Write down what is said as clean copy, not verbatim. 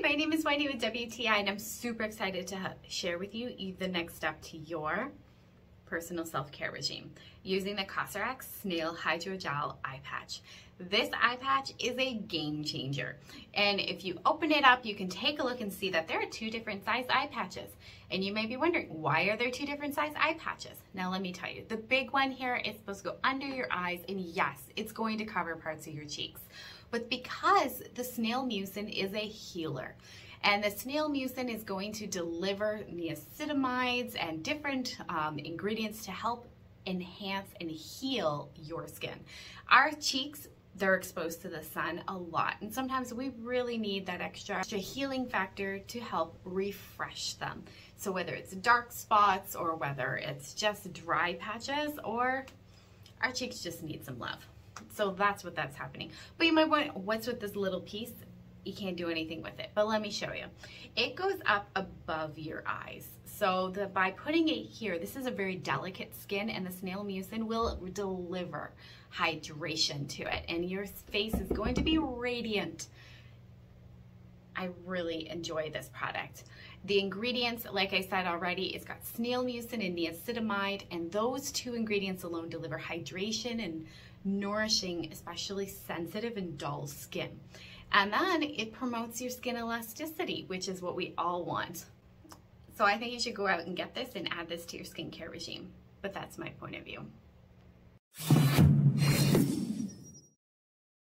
Hi, my name is Wendy with WTI, and I'm super excited to share with you the next step to your personal self-care regime using the COSRX Snail Hydrogel Eye Patch. This eye patch is a game changer, and if you open it up, you can take a look and see that there are two different size eye patches. And you may be wondering, why are there two different size eye patches? Now let me tell you, the big one here is supposed to go under your eyes, and yes, it's going to cover parts of your cheeks. But because the snail mucin is a healer, and the snail mucin is going to deliver niacinamides and different ingredients to help enhance and heal your skin. Our cheeks, they're exposed to the sun a lot, and sometimes we really need that extra healing factor to help refresh them. So whether it's dark spots or whether it's just dry patches, or our cheeks just need some love. So that's happening. But you might want, what's with this little piece? You can't do anything with it, but let me show you. It goes up above your eyes. So by putting it here, this is a very delicate skin, and the snail mucin will deliver hydration to it, and your face is going to be radiant. I really enjoy this product. The ingredients, like I said already, it's got snail mucin and niacinamide, and those two ingredients alone deliver hydration and nourishing, especially sensitive and dull skin. And then it promotes your skin elasticity, which is what we all want. So I think you should go out and get this and add this to your skincare regime. But that's my point of view.